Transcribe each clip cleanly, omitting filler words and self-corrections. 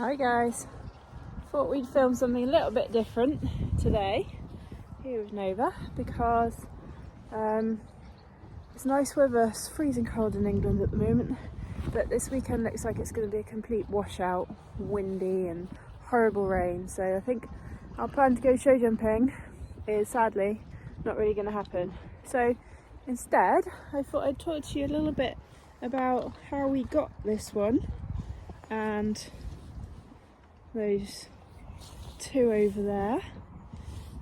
Hi guys, thought we'd film something a little bit different today here with Nova because it's nice weather. It's freezing cold in England at the moment, but this weekend looks like it's going to be a complete washout, windy and horrible rain, so I think our plan to go show jumping is sadly not really going to happen. So instead I thought I'd talk to you a little bit about how we got this one and those two over there,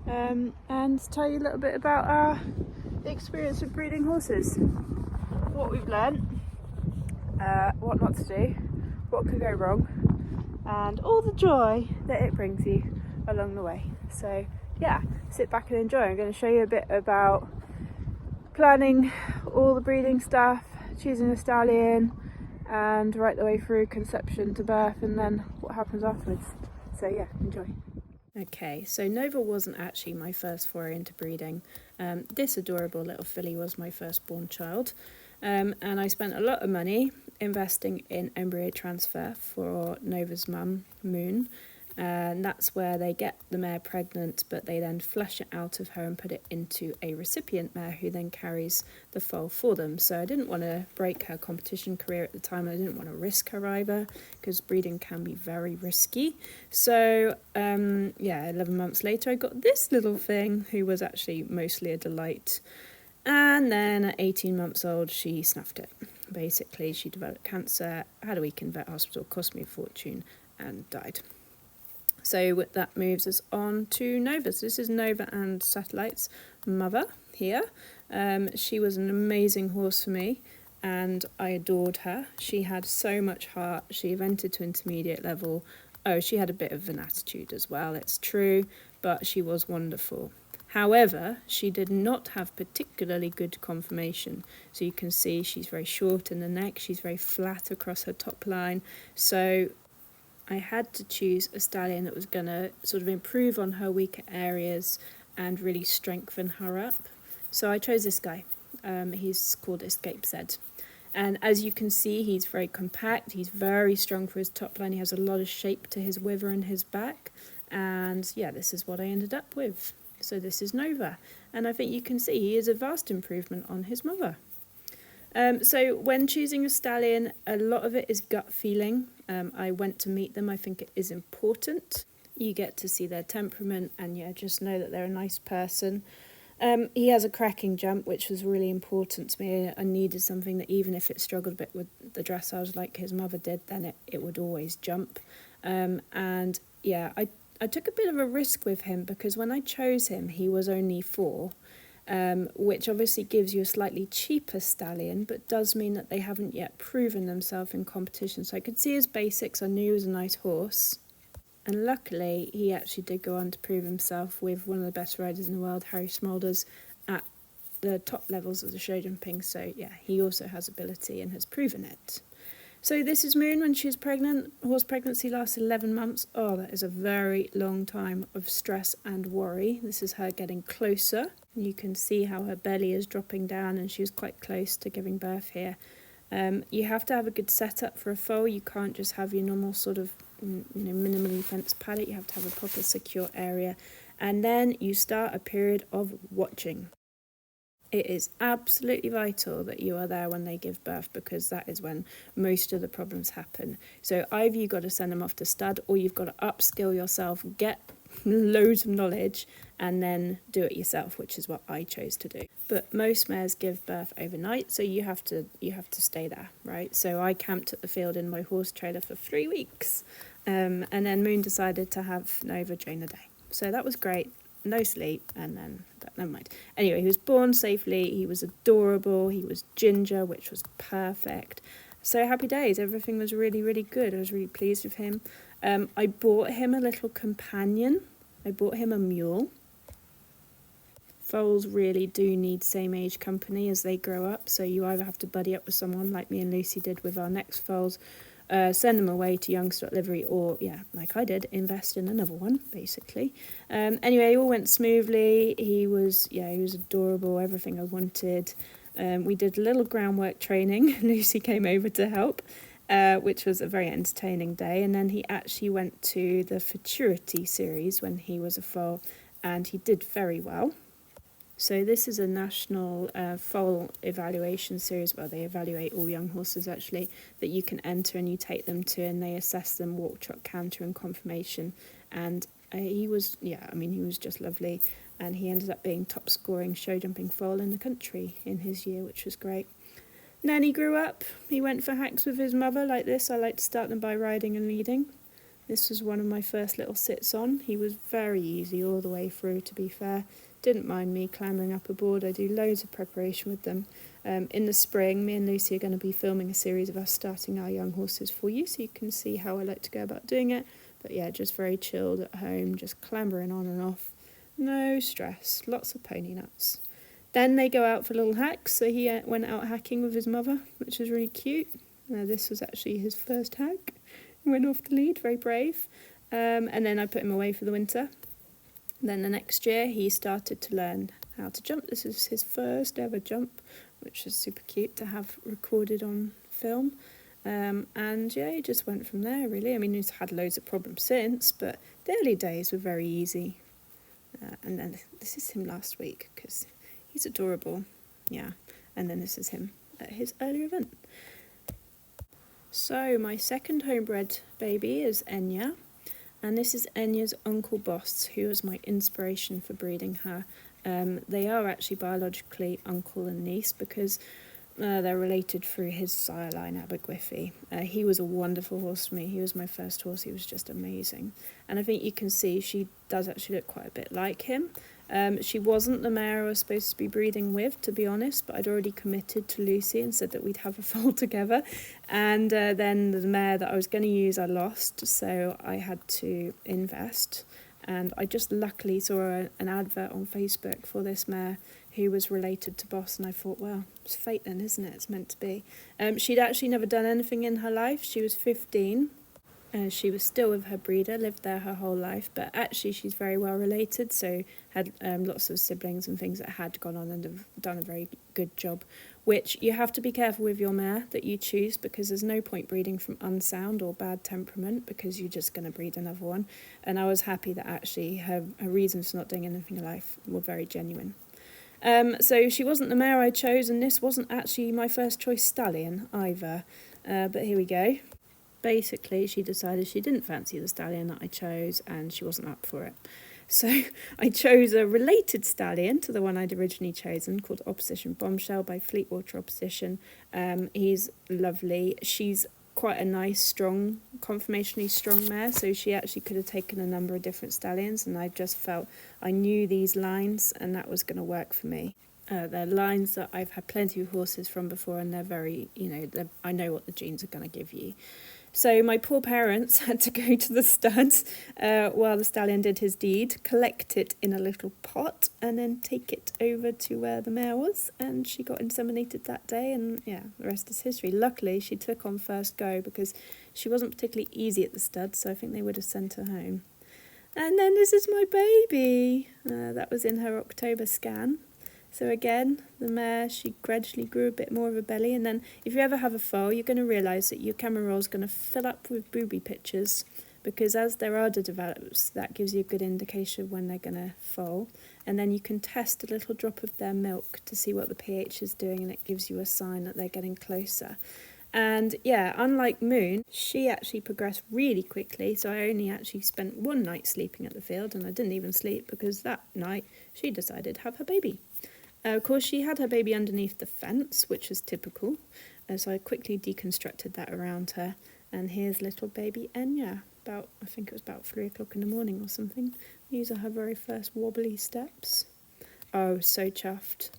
and tell you a little bit about our experience of breeding horses, what we've learnt, what not to do, what could go wrong, and all the joy that it brings you along the way. So yeah, sit back and enjoy. I'm going to show you a bit about planning all the breeding stuff, choosing a stallion, and right the way through conception to birth, and then what happens afterwards. So yeah, enjoy. Okay, so Nova wasn't actually my first foray into breeding. This adorable little filly was my firstborn child, and I spent a lot of money investing in embryo transfer for Nova's mum, Moon, and that's where they get the mare pregnant, but they then flush it out of her and put it into a recipient mare who then carries the foal for them. So I didn't want to break her competition career at the time. I didn't want to risk her either because breeding can be very risky. So 11 months later I got this little thing who was actually mostly a delight. And then at 18 months old she snuffed it. Basically she developed cancer, had a week in vet hospital, cost me a fortune and died. So that moves us on to Nova. So this is Nova and Satellite's mother here. She was an amazing horse for me and I adored her. She had so much heart. She evented to intermediate level. Oh, she had a bit of an attitude as well, it's true, but she was wonderful. However, she did not have particularly good conformation. So you can see she's very short in the neck. She's very flat across her top line. So I had to choose a stallion that was going to sort of improve on her weaker areas and really strengthen her up. So I chose this guy. He's called Escape Z. And as you can see, he's very compact. He's very strong for his top line. He has a lot of shape to his wither and his back. And yeah, this is what I ended up with. So this is Nova. And I think you can see he is a vast improvement on his mother. So when choosing a stallion, a lot of it is gut feeling. I went to meet them. I think it is important. You get to see their temperament and just know that they're a nice person. He has a cracking jump, which was really important to me. I needed something that even if it struggled a bit with the dressage like his mother did, then it would always jump. I took a bit of a risk with him because when I chose him, he was only 4. Which obviously gives you a slightly cheaper stallion, but does mean that they haven't yet proven themselves in competition. So I could see his basics, I knew he was a nice horse. And luckily, he actually did go on to prove himself with one of the best riders in the world, Harry Smulders, at the top levels of the show jumping. So yeah, he also has ability and has proven it. So this is Moon when she was pregnant. Horse pregnancy lasts 11 months. Oh, that is a very long time of stress and worry. This is her getting closer. You can see how her belly is dropping down and she was quite close to giving birth here. You have to have a good setup for a foal. You can't just have your normal sort of minimally fenced paddock. You have to have a proper secure area. And then you start a period of watching. It is absolutely vital that you are there when they give birth because that is when most of the problems happen. So either you've got to send them off to stud or you've got to upskill yourself, get loads of knowledge and then do it yourself, which is what I chose to do. But most mares give birth overnight, so you have to stay there, right? So I camped at the field in my horse trailer for 3 weeks, and then Moon decided to have Nova during the day. So that was great. No sleep, but never mind. Anyway, he was born safely, he was adorable, he was ginger, which was perfect. So happy days, everything was really, really good. I was really pleased with him. I bought him a little companion. I bought him a mule. Foals really do need same age company as they grow up, so you either have to buddy up with someone like me and Lucy did with our next foals, send them away to young stock livery, or like I did, invest in another one basically. Anyway, it all went smoothly. He was adorable, everything I wanted. We did a little groundwork training. Lucy came over to help, which was a very entertaining day. And then he actually went to the Futurity series when he was a foal, and he did very well. So this is a national foal evaluation series where they evaluate all young horses actually that you can enter, and you take them to, and they assess them walk, trot, canter and conformation. And he was just lovely, and he ended up being top scoring show jumping foal in the country in his year, which was great. And then he grew up, he went for hacks with his mother like this. I like to start them by riding and leading. This was one of my first little sits on. He was very easy all the way through, to be fair. Didn't mind me clambering up aboard. I do loads of preparation with them. In the spring, me and Lucy are going to be filming a series of us starting our young horses for you, so you can see how I like to go about doing it. But yeah, just very chilled at home, just clambering on and off. No stress, lots of pony nuts. Then they go out for little hacks, so he went out hacking with his mother, which was really cute. This was actually his first hack. He went off the lead, very brave. And then I put him away for the winter. Then the next year he started to learn how to jump. This is his first ever jump, which is super cute to have recorded on film. And yeah, he just went from there really. I mean, he's had loads of problems since, but the early days were very easy. And then this is him last week because he's adorable. Yeah, and then this is him at his earlier event. So my second homebred baby is Enya. And this is Enya's uncle Boss, who was my inspiration for breeding her. They are actually biologically uncle and niece because they're related through his sire line, Abergwyfi. He was a wonderful horse for me. He was my first horse. He was just amazing. And I think you can see she does actually look quite a bit like him. She wasn't the mare I was supposed to be breeding with, to be honest, but I'd already committed to Lucy and said that we'd have a foal together. And then the mare that I was going to use I lost, so I had to invest. And I just luckily saw an advert on Facebook for this mare who was related to Boss, and I thought, well, it's fate then, isn't it? It's meant to be. She'd actually never done anything in her life. She was 15. She was still with her breeder, lived there her whole life, but actually she's very well related, so had lots of siblings and things that had gone on and have done a very good job, which you have to be careful with your mare that you choose, because there's no point breeding from unsound or bad temperament, because you're just going to breed another one. And I was happy that actually her reasons for not doing anything in life were very genuine. So she wasn't the mare I chose, and this wasn't actually my first choice stallion either, but here we go. Basically, she decided she didn't fancy the stallion that I chose, and she wasn't up for it. So I chose a related stallion to the one I'd originally chosen, called Opposition Bombshell by Fleetwater Opposition. He's lovely. She's quite a nice, strong, conformationally strong mare, so she actually could have taken a number of different stallions, and I just felt I knew these lines, and that was going to work for me. They're lines that I've had plenty of horses from before, and they're very, I know what the genes are going to give you. So my poor parents had to go to the studs while the stallion did his deed, collect it in a little pot, and then take it over to where the mare was, and she got inseminated that day, and yeah, the rest is history. Luckily, she took on first go because she wasn't particularly easy at the studs, so I think they would have sent her home. And then this is my baby. That was in her October scan. So again, the mare, she gradually grew a bit more of a belly, and then if you ever have a foal, you're going to realise that your camera roll is going to fill up with booby pictures, because as their udder develops, that gives you a good indication of when they're going to foal, and then you can test a little drop of their milk to see what the pH is doing, and it gives you a sign that they're getting closer. And yeah, unlike Moon, she actually progressed really quickly, so I only actually spent one night sleeping at the field, and I didn't even sleep because that night she decided to have her baby. Of course, she had her baby underneath the fence, which was typical, so I quickly deconstructed that around her. And here's little baby Enya, I think it was about 3 o'clock in the morning or something. These are her very first wobbly steps. Oh, so chuffed.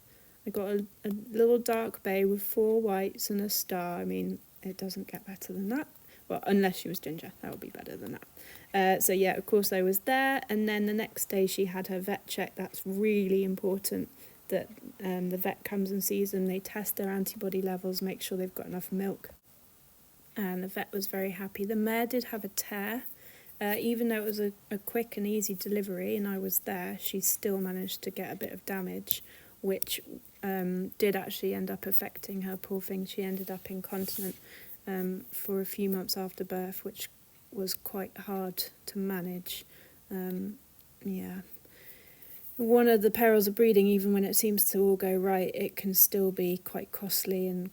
I got a little dark bay with 4 whites and a star. I mean, it doesn't get better than that. Well, unless she was ginger, that would be better than that. So yeah, of course I was there, and then the next day she had her vet check. That's really important, that the vet comes and sees them, they test their antibody levels, make sure they've got enough milk. And the vet was very happy. The mare did have a tear. Even though it was a quick and easy delivery and I was there, she still managed to get a bit of damage, which did actually end up affecting her, poor thing. She ended up incontinent. for a few months after birth, which was quite hard to manage. Yeah. One of the perils of breeding, even when it seems to all go right, it can still be quite costly and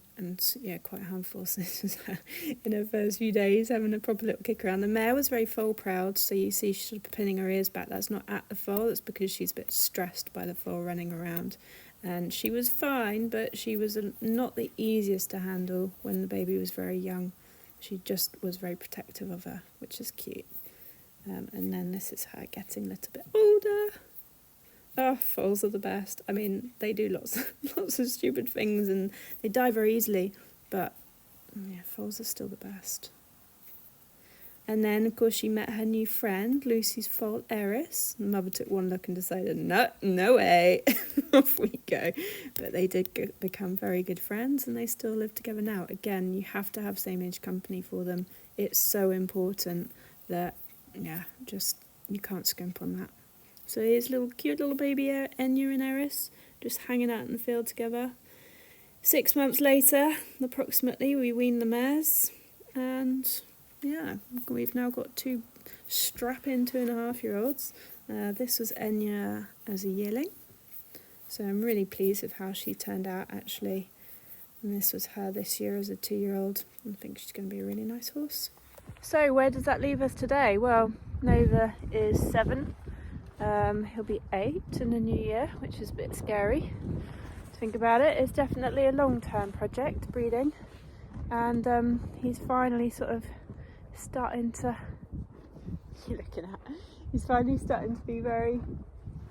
yeah, quite harmful. So this was her in her first few days, having a proper little kick around. The mare was very foal proud, so you see she's sort of pinning her ears back. That's not at the foal, that's because she's a bit stressed by the foal running around. And she was fine, but she was not the easiest to handle when the baby was very young. She just was very protective of her, which is cute. And then this is her getting a little bit older. Oh, foals are the best. I mean, they do lots of stupid things and they die very easily, but yeah, foals are still the best. And then, of course, she met her new friend, Lucy's foal, Eris. The mother took one look and decided, no way, off we go. But they did become very good friends and they still live together now. Again, you have to have same-age company for them. It's so important that, yeah, just you can't scrimp on that. So here's cute little baby Enya and Eris just hanging out in the field together. 6 months later, approximately, we weaned the mares, and yeah, we've now got 2 strapping 2.5-year-olds. This was Enya as a yearling, so I'm really pleased with how she turned out actually. And this was her this year as a 2-year-old. I think she's going to be a really nice horse. So where does that leave us today? Well, Nova is 7. He'll be 8 in the new year, which is a bit scary to think about it. It's definitely a long-term project, breeding, and he's finally sort of starting to he's finally starting to be very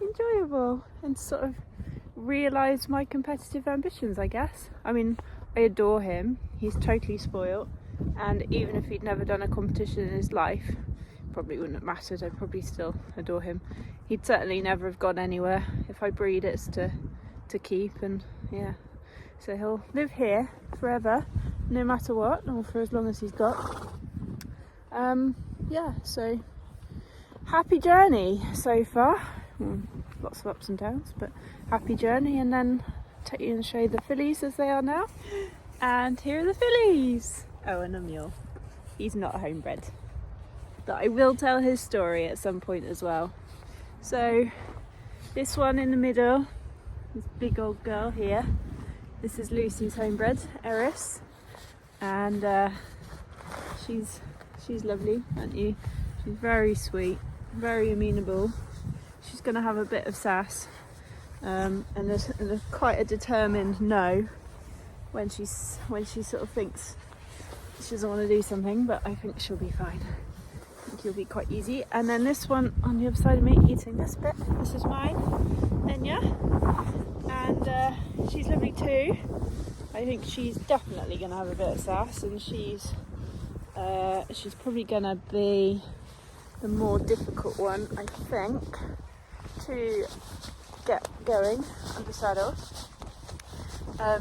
enjoyable and sort of realise my competitive ambitions, I guess. I mean, I adore him. He's totally spoilt, and even if he'd never done a competition in his life, probably wouldn't have mattered. I'd probably still adore him. He'd certainly never have gone anywhere. If I breed, it's to keep, and yeah, so he'll live here forever, no matter what, or for as long as he's got. Yeah, so happy journey so far. Lots of ups and downs, but happy journey. And then take you and show you the fillies as they are now. And here are the fillies. Oh, and a mule. He's not a homebred, but I will tell his story at some point as well. So this one in the middle, this big old girl here, this is Lucy's homebred, Eris, and she's lovely, aren't you? She's very sweet, very amenable. She's going to have a bit of sass, and there's quite a determined no when she sort of thinks she doesn't want to do something, but I think she'll be fine. I think he'll be quite easy. And then this one on the other side of me eating this bit, this is mine, Enya, and she's lovely too. I think she's definitely going to have a bit of sass, and she's probably going to be the more difficult one, I think, to get going under saddle.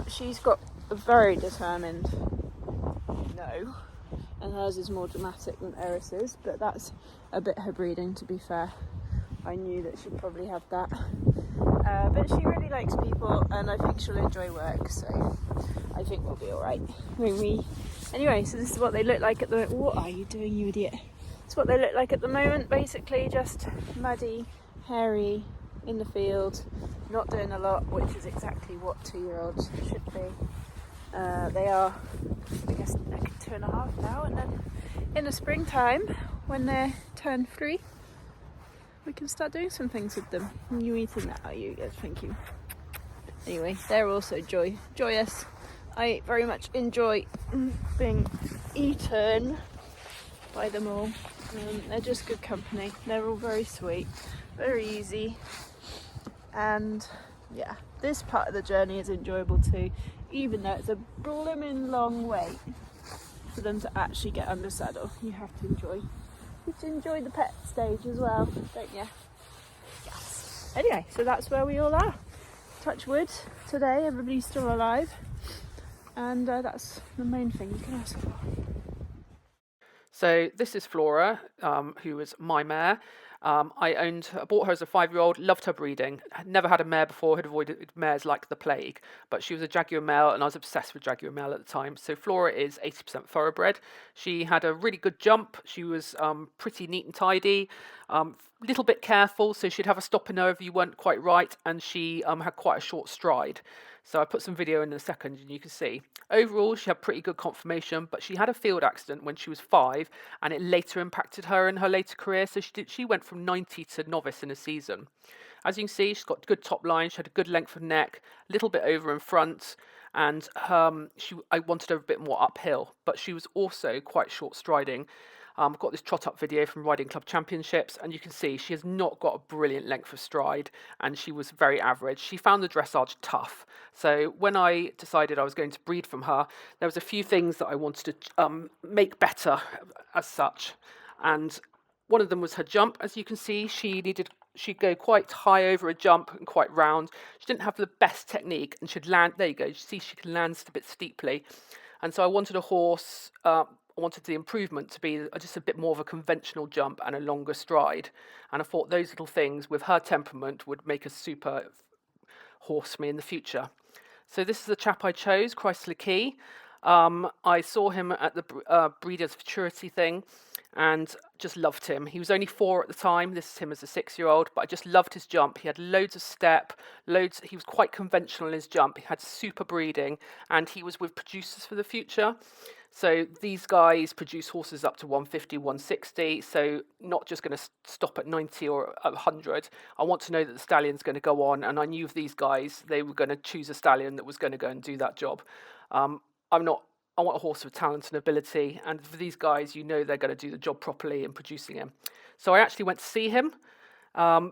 She's got a very determined no, and hers is more dramatic than Eris's, but that's a bit her breeding, to be fair. I knew that she'd probably have that, but she really likes people, and I think she'll enjoy work, so I think we'll be alright. Anyway, so this is what they look like at the moment. What are you doing, you idiot? It's what they look like at the moment, basically just muddy, hairy, in the field, not doing a lot, which is exactly what 2-year-olds should be. They are, I guess, 2.5 now, and then in the springtime, when they turn 3, we can start doing some things with them. Are you eating that? Are you? Yes, thank you. Anyway, they're also joyous. I very much enjoy being eaten by them all. They're just good company. They're all very sweet, very easy, and yeah, this part of the journey is enjoyable too, even though it's a blooming long wait for them to actually get under saddle. You have to enjoy the pet stage as well, don't you? Yes. Anyway, so that's where we all are. Touch wood, today everybody's still alive, and that's the main thing you can ask for. So this is Flora, who was my mare. I bought her as a 5-year-old, loved her breeding. Had never had a mare before, had avoided mares like the plague, but she was a Jaguar male and I was obsessed with Jaguar male at the time. So Flora is 80% thoroughbred. She had a really good jump. She was pretty neat and tidy, little bit careful, so she'd have a stop in her if you weren't quite right, and she had quite a short stride. So I put some video in a second and you can see. Overall, she had pretty good conformation, but she had a field accident when she was 5 and it later impacted her in her later career. So she went from 90 to novice in a season. As you can see, she's got good top line. She had a good length of neck, a little bit over in front, and I wanted her a bit more uphill, but she was also quite short striding. I've got this trot up video from Riding Club Championships, and you can see she has not got a brilliant length of stride, and she was very average. She found the dressage tough. So when I decided I was going to breed from her, there was a few things that I wanted to make better as such. And one of them was her jump. As you can see, she'd go quite high over a jump and quite round. She didn't have the best technique, and she'd land. There you go. You see, she can land a bit steeply. And so I wanted a horse. I wanted the improvement to be just a bit more of a conventional jump and a longer stride. And I thought those little things with her temperament would make a super horse for me in the future. So this is the chap I chose, Chrysler Key. I saw him at the Breeders' Futurity thing and just loved him. He was only 4 at the time. This is him as a 6-year-old, but I just loved his jump. He had loads of step, he was quite conventional in his jump. He had super breeding, and he was with Producers for the Future. So these guys produce horses up to 150, 160. So not just going to stop at 90 or 100. I want to know that the stallion's going to go on. And I knew of these guys, they were going to choose a stallion that was going to go and do that job. I want a horse with talent and ability. And for these guys, you know they're going to do the job properly in producing him. So I actually went to see him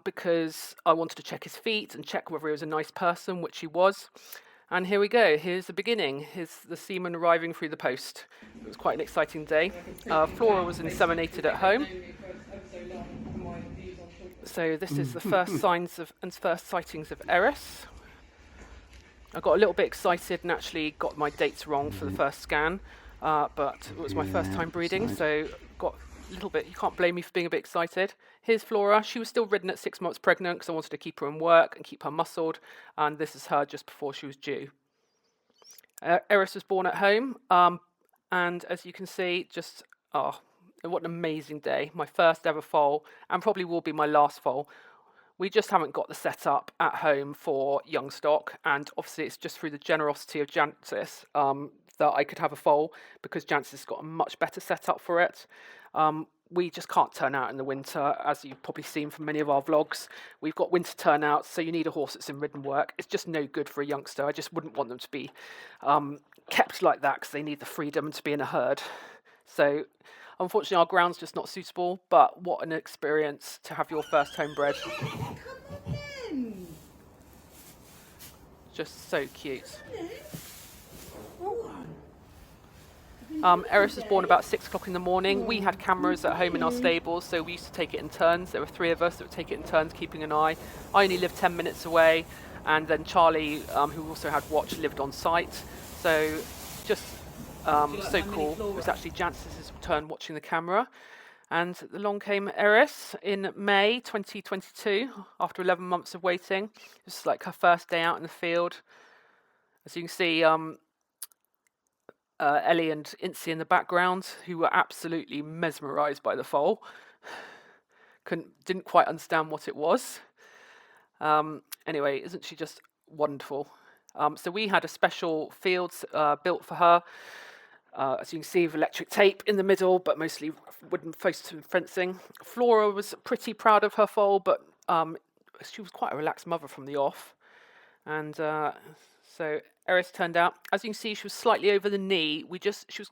because I wanted to check his feet and check whether he was a nice person, which he was. And here we go. Here's the beginning. Here's the seaman arriving through the post. It was quite an exciting day. Flora was inseminated at home. So this is the first sightings of Eris. I got a little bit excited and actually got my dates wrong for the first scan, but it was my first time breeding, so got a little bit. You can't blame me for being a bit excited. Here's Flora. She was still ridden at 6 months pregnant because I wanted to keep her in work and keep her muscled, and this is her just before she was due. Eris was born at home, and as you can see, what an amazing day. My first ever foal, and probably will be my last foal. We just haven't got the setup at home for young stock, and obviously it's just through the generosity of Jancis that I could have a foal, because Jancis has got a much better setup for it. We just can't turn out in the winter, as you've probably seen from many of our vlogs. We've got winter turnouts, so you need a horse that's in ridden work. It's just no good for a youngster. I just wouldn't want them to be kept like that, because they need the freedom to be in a herd. So unfortunately, our ground's just not suitable, but what an experience to have your first homebred. Come in. Just so cute. Eris was born about 6 o'clock in the morning. We had cameras at home in our stables, so we used to take it in turns. There were 3 of us that would take it in turns, keeping an eye. I only lived 10 minutes away, and then Charlie, who also had watch, lived on site. So just so cool. It was actually Jancis' turn watching the camera. And along came Eris in May 2022, after 11 months of waiting. It was like her first day out in the field. As you can see, Ellie and Enya in the background, who were absolutely mesmerised by the foal. Didn't quite understand what it was. Anyway, isn't she just wonderful? So we had a special field built for her. As you can see, with electric tape in the middle, but mostly wooden posts and fencing. Flora was pretty proud of her foal, but she was quite a relaxed mother from the off. And so Eris turned out, as you can see, she was slightly over the knee. She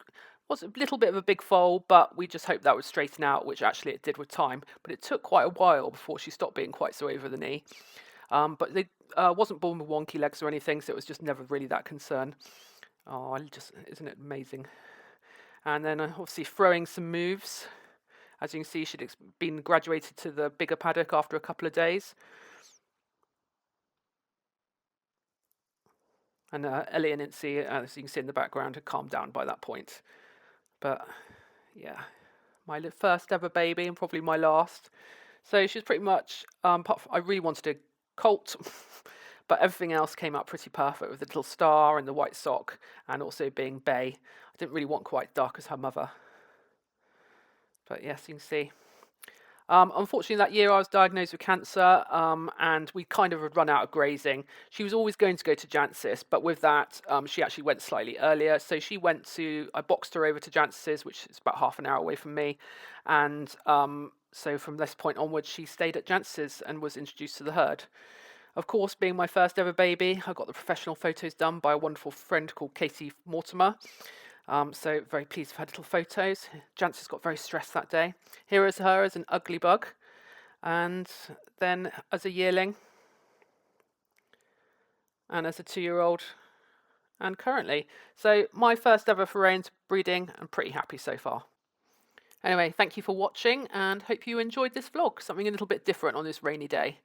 was a little bit of a big foal, but we just hoped that would straighten out, which actually it did with time. But it took quite a while before she stopped being quite so over the knee. But they wasn't born with wonky legs or anything, so it was just never really that concern. Oh, isn't it amazing? And then obviously throwing some moves. As you can see, she'd been graduated to the bigger paddock after a couple of days. And Ellie and Enya, as you can see in the background, had calmed down by that point. But yeah, my first ever baby and probably my last. So she's pretty much, I really wanted a colt, but everything else came out pretty perfect with the little star and the white sock, and also being bay. I didn't really want quite dark as her mother. But yes, you can see. Unfortunately, that year I was diagnosed with cancer, and we kind of had run out of grazing. She was always going to go to Jancis, but with that, she actually went slightly earlier. So I boxed her over to Jancis, which is about half an hour away from me. And so from this point onwards, she stayed at Jancis and was introduced to the herd. Of course, being my first ever baby, I got the professional photos done by a wonderful friend called Katie Mortimer. So very pleased with her little photos. Jancis got very stressed that day. Here is her as an ugly bug, and then as a yearling, and as a 2-year-old, and currently. So my first ever foray into breeding, and pretty happy so far. Anyway, thank you for watching, and hope you enjoyed this vlog. Something a little bit different on this rainy day.